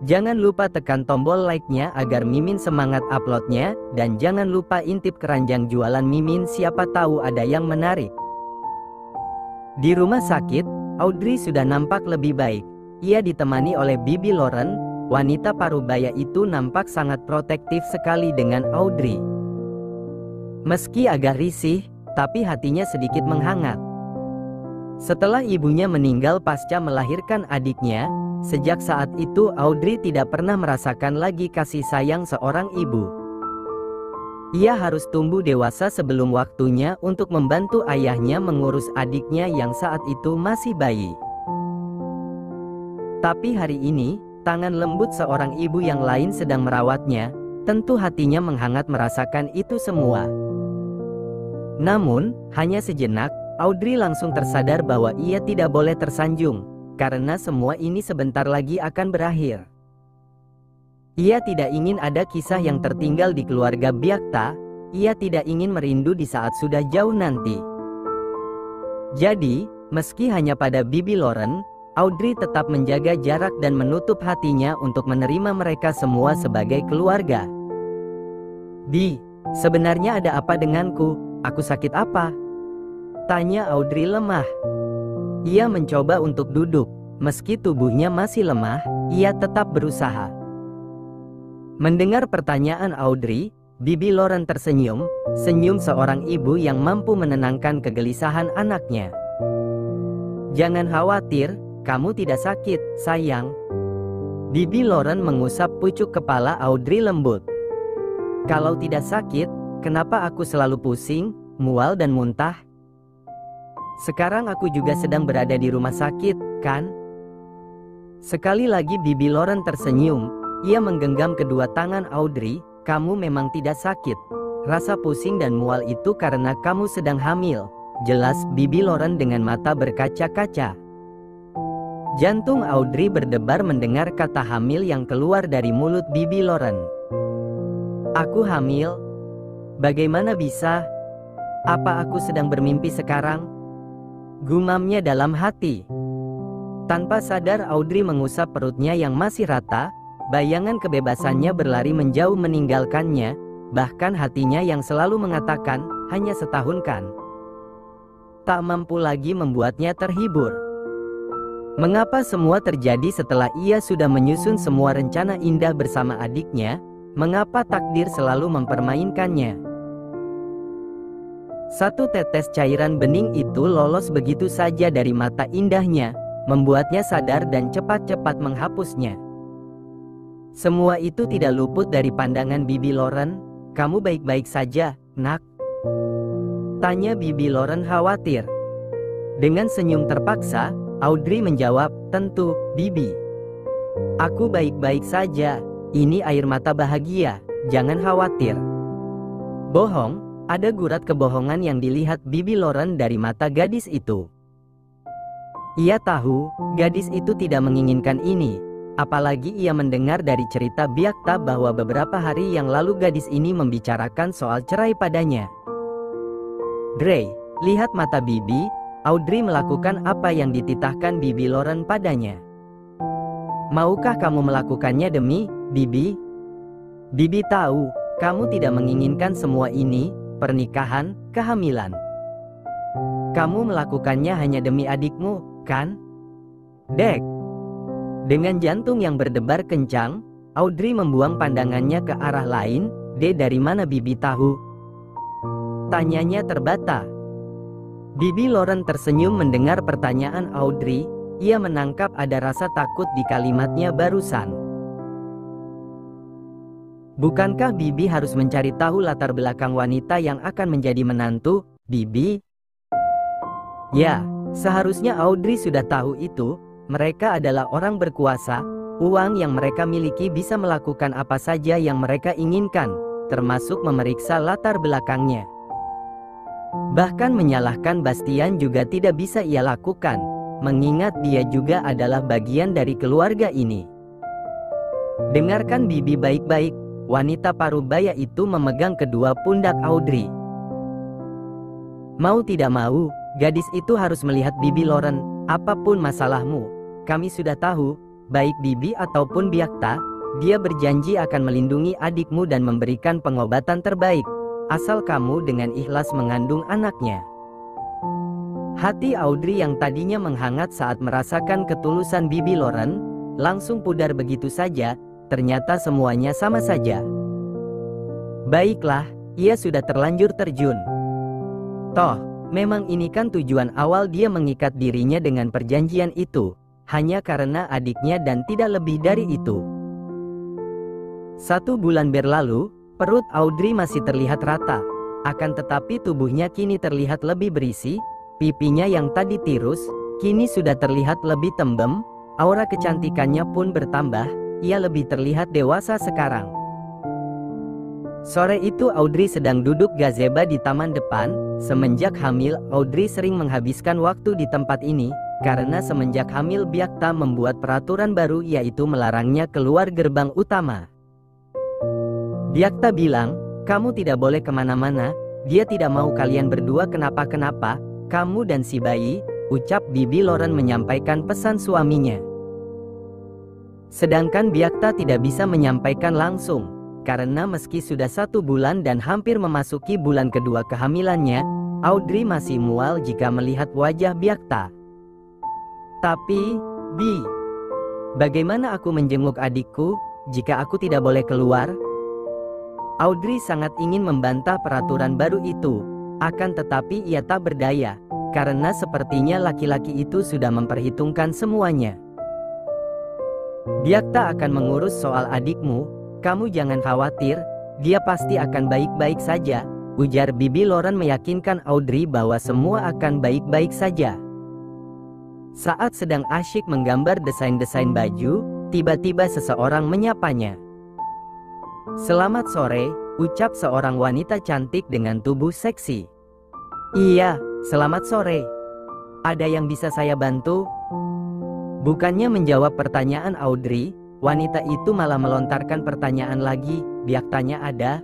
Jangan lupa tekan tombol like-nya agar Mimin semangat uploadnya, dan jangan lupa intip keranjang jualan Mimin, siapa tahu ada yang menarik. Di rumah sakit, Audrey sudah nampak lebih baik. Ia ditemani oleh Bibi Lauren. Wanita parubaya itu nampak sangat protektif sekali dengan Audrey. Meski agak risih, tapi hatinya sedikit menghangat. Setelah ibunya meninggal pasca melahirkan adiknya, sejak saat itu Audrey tidak pernah merasakan lagi kasih sayang seorang ibu. Ia harus tumbuh dewasa sebelum waktunya untuk membantu ayahnya mengurus adiknya yang saat itu masih bayi. Tapi hari ini, tangan lembut seorang ibu yang lain sedang merawatnya. Tentu hatinya menghangat merasakan itu semua. Namun, hanya sejenak, Audrey langsung tersadar bahwa ia tidak boleh tersanjung, karena semua ini sebentar lagi akan berakhir. Ia tidak ingin ada kisah yang tertinggal di keluarga Byakta. Ia tidak ingin merindu di saat sudah jauh nanti. Jadi, meski hanya pada Bibi Lauren, Audrey tetap menjaga jarak dan menutup hatinya untuk menerima mereka semua sebagai keluarga. "Bi, sebenarnya ada apa denganku? Aku sakit apa?" tanya Audrey lemah. Ia mencoba untuk duduk. Meski tubuhnya masih lemah, ia tetap berusaha. Mendengar pertanyaan Audrey, Bibi Lauren tersenyum, senyum seorang ibu yang mampu menenangkan kegelisahan anaknya. "Jangan khawatir, kamu tidak sakit, sayang." Bibi Lauren mengusap pucuk kepala Audrey lembut. "Kalau tidak sakit, kenapa aku selalu pusing, mual dan muntah? Sekarang aku juga sedang berada di rumah sakit, kan?" Sekali lagi Bibi Lauren tersenyum. Ia menggenggam kedua tangan Audrey. "Kamu memang tidak sakit. Rasa pusing dan mual itu karena kamu sedang hamil," jelas Bibi Lauren dengan mata berkaca-kaca. Jantung Audrey berdebar mendengar kata hamil yang keluar dari mulut Bibi Lauren. "Aku hamil? Bagaimana bisa? Apa aku sedang bermimpi sekarang?" gumamnya dalam hati. Tanpa sadar Audrey mengusap perutnya yang masih rata. Bayangan kebebasannya berlari menjauh meninggalkannya. Bahkan hatinya yang selalu mengatakan, hanya setahun kan? Tak mampu lagi membuatnya terhibur. Mengapa semua terjadi setelah ia sudah menyusun semua rencana indah bersama adiknya? Mengapa takdir selalu mempermainkannya? Satu tetes cairan bening itu lolos begitu saja dari mata indahnya, membuatnya sadar dan cepat-cepat menghapusnya. Semua itu tidak luput dari pandangan Bibi Lauren. "Kamu baik-baik saja, nak?" tanya Bibi Lauren khawatir. Dengan senyum terpaksa, Audrey menjawab, "Tentu, Bibi. Aku baik-baik saja. Ini air mata bahagia, jangan khawatir." Bohong, ada gurat kebohongan yang dilihat Bibi Lauren dari mata gadis itu. Ia tahu, gadis itu tidak menginginkan ini. Apalagi ia mendengar dari cerita Byakta bahwa beberapa hari yang lalu gadis ini membicarakan soal cerai padanya. "Dre, lihat mata Bibi." Audrey melakukan apa yang dititahkan Bibi Lauren padanya. "Maukah kamu melakukannya demi Bibi? Bibi tahu, kamu tidak menginginkan semua ini, pernikahan, kehamilan. Kamu melakukannya hanya demi adikmu, kan? Dek." Dengan jantung yang berdebar kencang, Audrey membuang pandangannya ke arah lain. Dari mana Bibi tahu?" tanyanya terbata. Bibi Lauren tersenyum mendengar pertanyaan Audrey. Ia menangkap ada rasa takut di kalimatnya barusan. "Bukankah Bibi harus mencari tahu latar belakang wanita yang akan menjadi menantu, Bibi?" Ya, seharusnya Audrey sudah tahu itu. Mereka adalah orang berkuasa. Uang yang mereka miliki bisa melakukan apa saja yang mereka inginkan, termasuk memeriksa latar belakangnya. Bahkan menyalahkan Bastian juga tidak bisa ia lakukan, mengingat dia juga adalah bagian dari keluarga ini. "Dengarkan Bibi baik-baik." Wanita parubaya itu memegang kedua pundak Audrey. "Mau tidak mau, gadis itu harus melihat Bibi Lauren. Apapun masalahmu, kami sudah tahu. baik Bibi ataupun Byakta, dia berjanji akan melindungi adikmu dan memberikan pengobatan terbaik, asal kamu dengan ikhlas mengandung anaknya. Hati Audrey yang tadinya menghangat saat merasakan ketulusan Bibi Lauren, langsung pudar begitu saja, ternyata semuanya sama saja. Baiklah, ia sudah terlanjur terjun. Toh, memang ini kan tujuan awal dia mengikat dirinya dengan perjanjian itu, hanya karena adiknya dan tidak lebih dari itu. 1 bulan berlalu, perut Audrey masih terlihat rata, akan tetapi tubuhnya kini terlihat lebih berisi, pipinya yang tadi tirus, kini sudah terlihat lebih tembem, aura kecantikannya pun bertambah, ia lebih terlihat dewasa sekarang. Sore itu Audrey sedang duduk gazebo di taman depan. Semenjak hamil, Audrey sering menghabiskan waktu di tempat ini, karena semenjak hamil Byakta membuat peraturan baru, yaitu melarangnya keluar gerbang utama. Byakta bilang, kamu tidak boleh kemana-mana, dia tidak mau kalian berdua kenapa-kenapa, kamu dan si bayi, ucap Bibi Lauren menyampaikan pesan suaminya. Sedangkan Byakta tidak bisa menyampaikan langsung, karena meski sudah 1 bulan dan hampir memasuki bulan kedua kehamilannya, Audrey masih mual jika melihat wajah Byakta. Tapi, Bi, bagaimana aku menjenguk adikku, jika aku tidak boleh keluar? Audrey sangat ingin membantah peraturan baru itu, akan tetapi ia tak berdaya, karena sepertinya laki-laki itu sudah memperhitungkan semuanya. Byakta akan mengurus soal adikmu, kamu jangan khawatir, dia pasti akan baik-baik saja, ujar Bibi Lauren meyakinkan Audrey bahwa semua akan baik-baik saja. Saat sedang asyik menggambar desain-desain baju, tiba-tiba seseorang menyapanya. Selamat sore, ucap seorang wanita cantik dengan tubuh seksi. Iya, selamat sore. Ada yang bisa saya bantu? Bukannya menjawab pertanyaan Audrey, wanita itu malah melontarkan pertanyaan lagi, Byaktanya ada?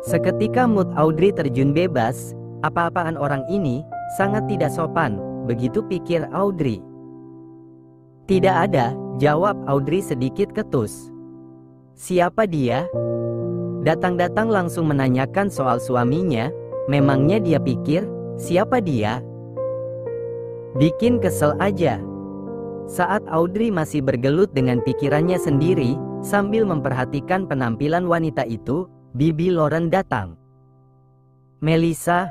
Seketika mood Audrey terjun bebas, apa-apaan orang ini, sangat tidak sopan, begitu pikir Audrey. Tidak ada, jawab Audrey sedikit ketus. Siapa dia? Datang-datang langsung menanyakan soal suaminya, memangnya dia pikir, siapa dia? Bikin kesel aja. Saat Audrey masih bergelut dengan pikirannya sendiri, sambil memperhatikan penampilan wanita itu, Bibi Lauren datang. Melissa.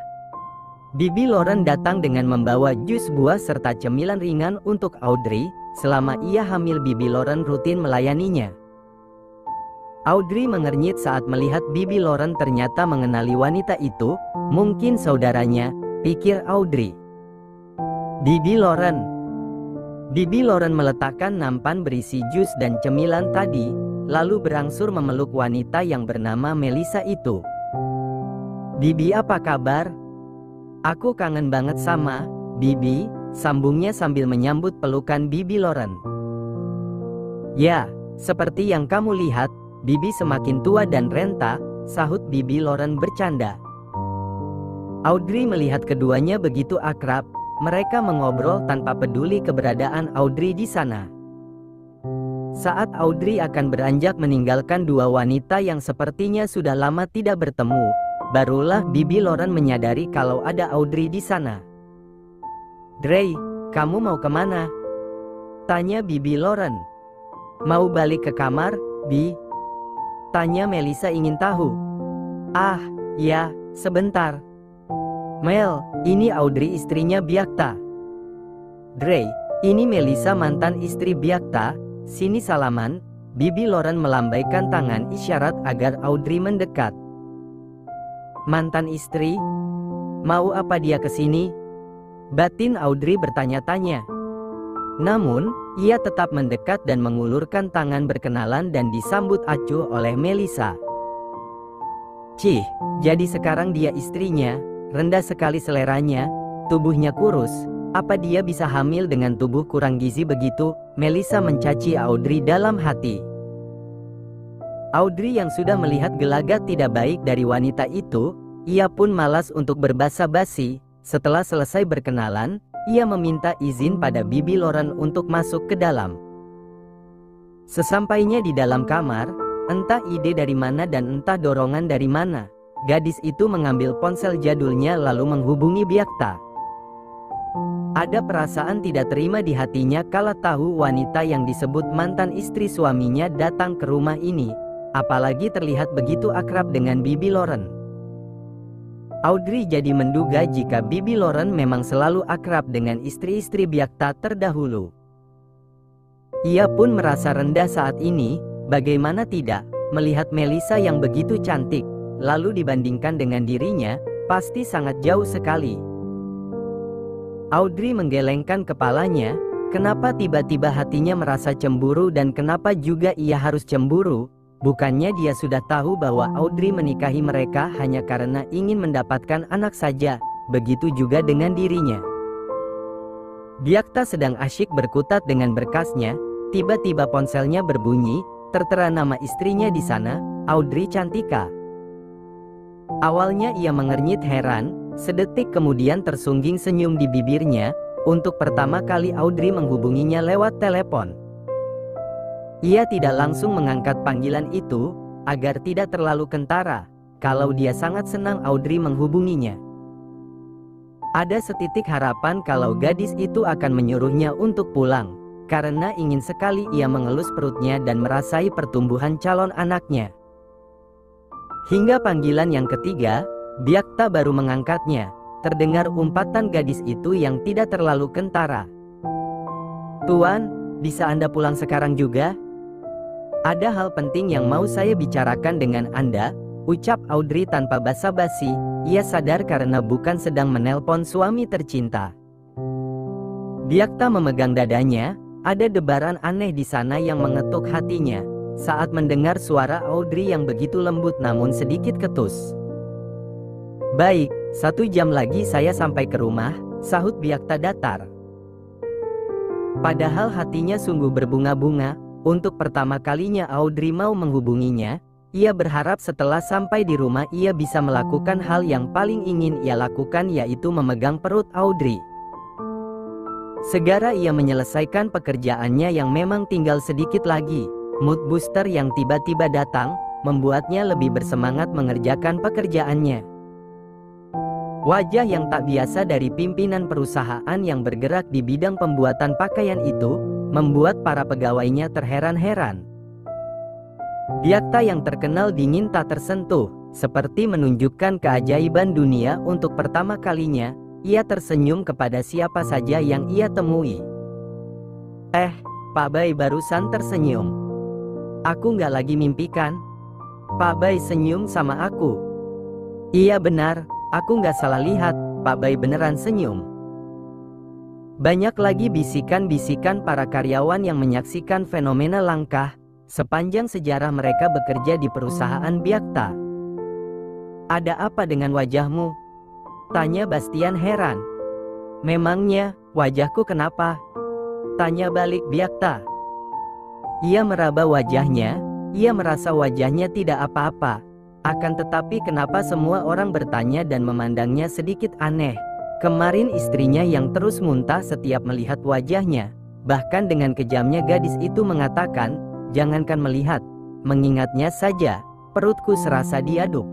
Bibi Lauren datang dengan membawa jus buah serta cemilan ringan untuk Audrey. Selama ia hamil, Bibi Lauren rutin melayaninya. Audrey mengernyit saat melihat Bibi Lauren ternyata mengenali wanita itu, mungkin saudaranya, pikir Audrey. Bibi Lauren. Bibi Lauren meletakkan nampan berisi jus dan cemilan tadi, lalu berangsur memeluk wanita yang bernama Melissa itu. Bibi, apa kabar? Aku kangen banget sama Bibi, sambungnya sambil menyambut pelukan Bibi Lauren. Ya, seperti yang kamu lihat, Bibi semakin tua dan renta, sahut Bibi Lauren bercanda. Audrey melihat keduanya begitu akrab, mereka mengobrol tanpa peduli keberadaan Audrey di sana. Saat Audrey akan beranjak meninggalkan dua wanita yang sepertinya sudah lama tidak bertemu, barulah Bibi Lauren menyadari kalau ada Audrey di sana. "Dre, kamu mau kemana?" tanya Bibi Lauren. "Mau balik ke kamar, Bi?" tanya Melissa ingin tahu. "Ah, ya, sebentar. Mel, ini Audrey istrinya Byakta." "Dre, ini Melissa mantan istri Byakta, sini salaman." Bibi Lauren melambaikan tangan isyarat agar Audrey mendekat. "Mantan istri? Mau apa dia kesini?" batin Audrey bertanya-tanya. Namun, ia tetap mendekat dan mengulurkan tangan berkenalan dan disambut acuh oleh Melissa. "Cih, jadi sekarang dia istrinya, rendah sekali seleranya, tubuhnya kurus, apa dia bisa hamil dengan tubuh kurang gizi begitu?" Melissa mencaci Audrey dalam hati. Audrey yang sudah melihat gelagat tidak baik dari wanita itu, ia pun malas untuk berbasa-basi. Setelah selesai berkenalan, ia meminta izin pada Bibi Lauren untuk masuk ke dalam. Sesampainya di dalam kamar, entah ide dari mana dan entah dorongan dari mana, gadis itu mengambil ponsel jadulnya lalu menghubungi Byakta. Ada perasaan tidak terima di hatinya kala tahu wanita yang disebut mantan istri suaminya datang ke rumah ini, apalagi terlihat begitu akrab dengan Bibi Loren. Audrey jadi menduga jika Bibi Loren memang selalu akrab dengan istri-istri Byakta terdahulu. Ia pun merasa rendah saat ini, bagaimana tidak, melihat Melissa yang begitu cantik, lalu dibandingkan dengan dirinya, pasti sangat jauh sekali. Audrey menggelengkan kepalanya, kenapa tiba-tiba hatinya merasa cemburu dan kenapa juga ia harus cemburu? Bukannya dia sudah tahu bahwa Audrey menikahi mereka hanya karena ingin mendapatkan anak saja, begitu juga dengan dirinya. Byakta sedang asyik berkutat dengan berkasnya, tiba-tiba ponselnya berbunyi, tertera nama istrinya di sana, Audrey Cantika. Awalnya ia mengernyit heran, sedetik kemudian tersungging senyum di bibirnya. Untuk pertama kali Audrey menghubunginya lewat telepon. Ia tidak langsung mengangkat panggilan itu, agar tidak terlalu kentara, kalau dia sangat senang Audrey menghubunginya. Ada setitik harapan kalau gadis itu akan menyuruhnya untuk pulang, karena ingin sekali ia mengelus perutnya dan merasai pertumbuhan calon anaknya. Hingga panggilan yang ketiga, Byakta baru mengangkatnya. Terdengar umpatan gadis itu yang tidak terlalu kentara. "Tuan, bisa Anda pulang sekarang juga? Ada hal penting yang mau saya bicarakan dengan Anda," ucap Audrey tanpa basa-basi. Ia sadar karena bukan sedang menelpon suami tercinta. Byakta memegang dadanya, ada debaran aneh di sana yang mengetuk hatinya, saat mendengar suara Audrey yang begitu lembut namun sedikit ketus. "Baik, 1 jam lagi saya sampai ke rumah," sahut Byakta datar. Padahal hatinya sungguh berbunga-bunga, untuk pertama kalinya Audrey mau menghubunginya. Ia berharap setelah sampai di rumah ia bisa melakukan hal yang paling ingin ia lakukan, yaitu memegang perut Audrey. Segera ia menyelesaikan pekerjaannya yang memang tinggal sedikit lagi. Mood booster yang tiba-tiba datang, membuatnya lebih bersemangat mengerjakan pekerjaannya. Wajah yang tak biasa dari pimpinan perusahaan yang bergerak di bidang pembuatan pakaian itu, membuat para pegawainya terheran-heran. Byakta yang terkenal dingin tak tersentuh, seperti menunjukkan keajaiban dunia untuk pertama kalinya, ia tersenyum kepada siapa saja yang ia temui. Pak Bay barusan tersenyum. Aku nggak lagi mimpikan? Pak Bay senyum sama aku. Iya benar. Aku nggak salah lihat, Pak Bay beneran senyum. Banyak lagi bisikan-bisikan para karyawan yang menyaksikan fenomena langka sepanjang sejarah mereka bekerja di perusahaan Byakta. "Ada apa dengan wajahmu?" tanya Bastian heran. "Memangnya, wajahku kenapa?" tanya balik Byakta. Ia meraba wajahnya, ia merasa wajahnya tidak apa-apa. Akan tetapi kenapa semua orang bertanya dan memandangnya sedikit aneh? Kemarin istrinya yang terus muntah setiap melihat wajahnya. Bahkan dengan kejamnya gadis itu mengatakan, "Jangankan melihat, mengingatnya saja, perutku serasa diaduk."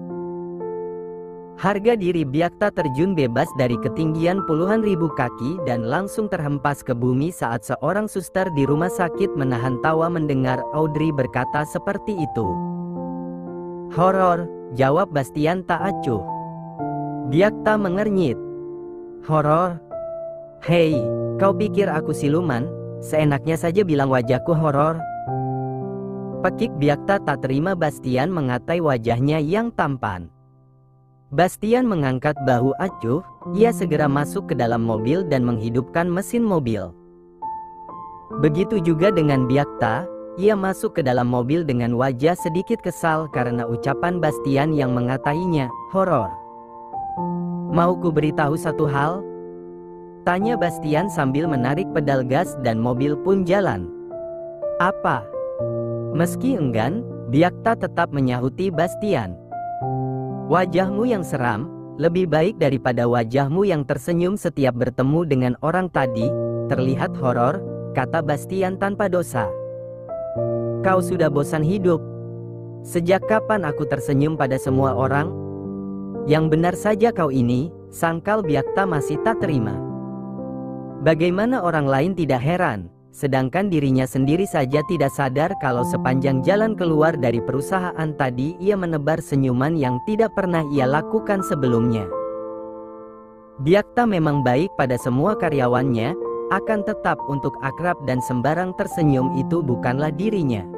Harga diri Byakta terjun bebas dari ketinggian puluhan ribu kaki dan langsung terhempas ke bumi saat seorang suster di rumah sakit menahan tawa mendengar Audrey berkata seperti itu. "Horor," jawab Bastian tak acuh. Byakta mengernyit. "Horor? Hei, kau pikir aku siluman? Seenaknya saja bilang wajahku horor." Pekik Byakta tak terima Bastian mengatai wajahnya yang tampan. Bastian mengangkat bahu acuh, ia segera masuk ke dalam mobil dan menghidupkan mesin mobil. Begitu juga dengan Byakta. Ia masuk ke dalam mobil dengan wajah sedikit kesal karena ucapan Bastian yang mengatainya horor. "Mau ku beritahu satu hal?" tanya Bastian sambil menarik pedal gas dan mobil pun jalan. "Apa?" Meski enggan, Byakta tetap menyahuti Bastian. "Wajahmu yang seram, lebih baik daripada wajahmu yang tersenyum setiap bertemu dengan orang tadi, terlihat horor," kata Bastian tanpa dosa. Kau sudah bosan hidup? Sejak kapan aku tersenyum pada semua orang? Yang benar saja kau ini, sangkal Byakta masih tak terima. Bagaimana orang lain tidak heran, sedangkan dirinya sendiri saja tidak sadar kalau sepanjang jalan keluar dari perusahaan tadi ia menebar senyuman yang tidak pernah ia lakukan sebelumnya. Byakta memang baik pada semua karyawannya, akan tetap untuk akrab dan sembarang tersenyum itu bukanlah dirinya.